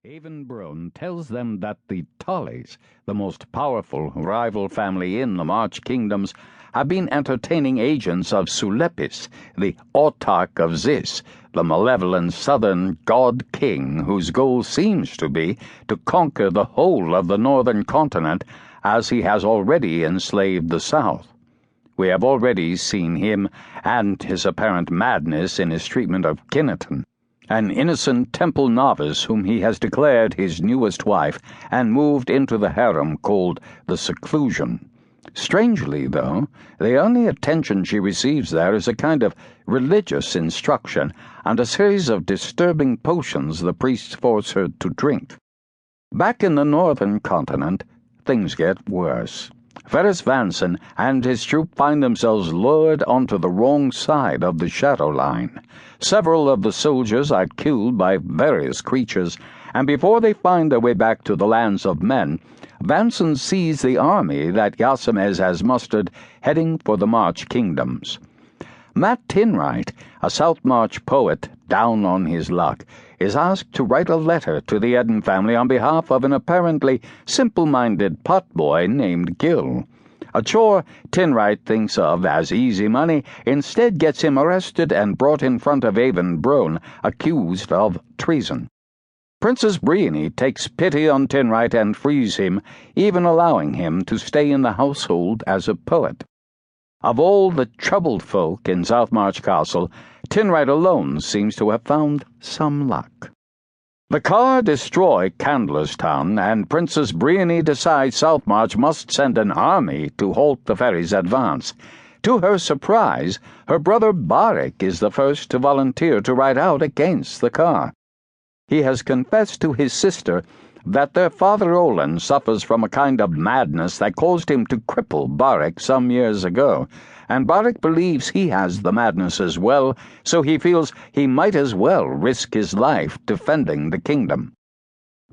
Briony tells them that the Tullys, the most powerful rival family in the March Kingdoms, have been entertaining agents of Sulepis, the Autarch of Xis, the malevolent southern god-king whose goal seems to be to conquer the whole of the northern continent as he has already enslaved the south. We have already seen him and his apparent madness in his treatment of Kinnerton, an innocent temple novice whom he has declared his newest wife and moved into the harem called the Seclusion. Strangely, though, the only attention she receives there is a kind of religious instruction and a series of disturbing potions the priests force her to drink. Back in the northern continent, things get worse. Ferris Vanson and his troop find themselves lured onto the wrong side of the Shadowline. Several of the soldiers are killed by various creatures, and before they find their way back to the lands of men, Vanson sees the army that Yasamez has mustered heading for the March Kingdoms. Matt Tinwright, a Southmarch poet down on his luck, is asked to write a letter to the Eden family on behalf of an apparently simple-minded potboy named Gil. A chore Tinwright thinks of as easy money instead gets him arrested and brought in front of Briony, accused of treason. Princess Briony takes pity on Tinwright and frees him, even allowing him to stay in the household as a poet. Of all the troubled folk in Southmarch Castle, Tinwright alone seems to have found some luck. The Car destroy Candlerstown, and Princess Briony decides Southmarch must send an army to halt the ferry's advance. To her surprise, her brother Barrick is the first to volunteer to ride out against the Car. He has confessed to his sister that their father Olin suffers from a kind of madness that caused him to cripple Barrick some years ago, and Barrick believes he has the madness as well, so he feels he might as well risk his life defending the kingdom.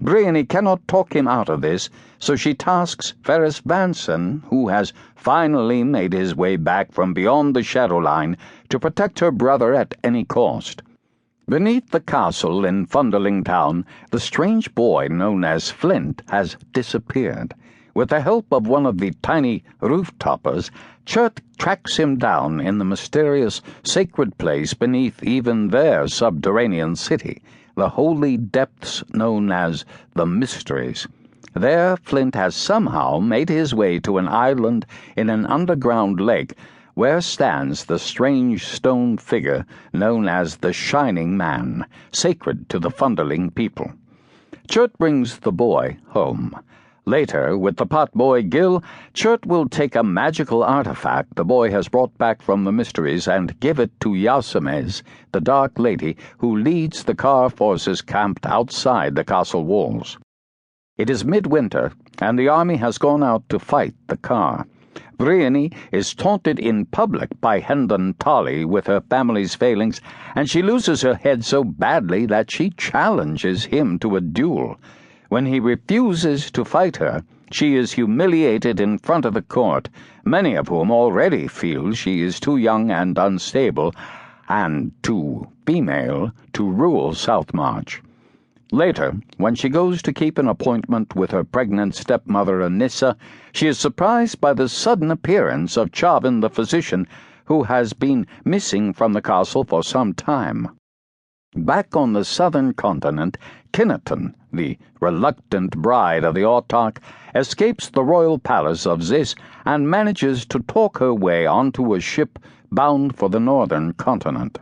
Briony cannot talk him out of this, so she tasks Ferris Vanson, who has finally made his way back from beyond the Shadowline, to protect her brother at any cost. Beneath the castle in Funderling Town, the strange boy known as Flint has disappeared. With the help of one of the tiny roof-toppers, Chert tracks him down in the mysterious sacred place beneath even their subterranean city, the holy depths known as the Mysteries. There, Flint has somehow made his way to an island in an underground lake, where stands the strange stone figure known as the Shining Man, sacred to the Funderling people. Chert brings the boy home. Later, with the potboy Gil, Chert will take a magical artifact the boy has brought back from the Mysteries and give it to Yasamez, the Dark Lady who leads the Car forces camped outside the castle walls. It is midwinter, and the army has gone out to fight the Car. Briony is taunted in public by Hendon Tully with her family's failings, and she loses her head so badly that she challenges him to a duel. When he refuses to fight her, she is humiliated in front of the court, many of whom already feel she is too young and unstable, and too female, to rule Southmarch. Later, when she goes to keep an appointment with her pregnant stepmother Anissa, she is surprised by the sudden appearance of Chavin the physician, who has been missing from the castle for some time. Back on the southern continent, Kinnerton, the reluctant bride of the Autarch, escapes the royal palace of Xis and manages to talk her way onto a ship bound for the northern continent.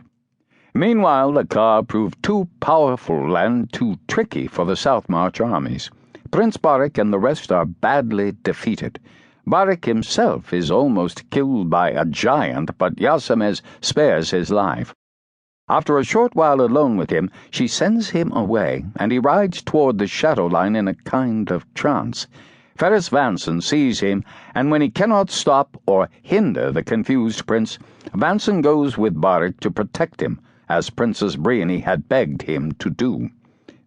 Meanwhile, the Car proved too powerful and too tricky for the Southmarch armies. Prince Barrick and the rest are badly defeated. Barrick himself is almost killed by a giant, but Yasamez spares his life. After a short while alone with him, she sends him away, and he rides toward the Shadowline in a kind of trance. Ferris Vanson sees him, and when he cannot stop or hinder the confused prince, Vanson goes with Barrick to protect him, as Princess Briony had begged him to do.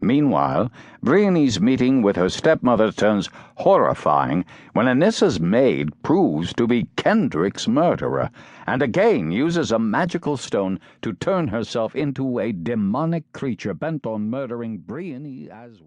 Meanwhile, Briony's meeting with her stepmother turns horrifying when Anissa's maid proves to be Kendrick's murderer, and again uses a magical stone to turn herself into a demonic creature bent on murdering Briony as well.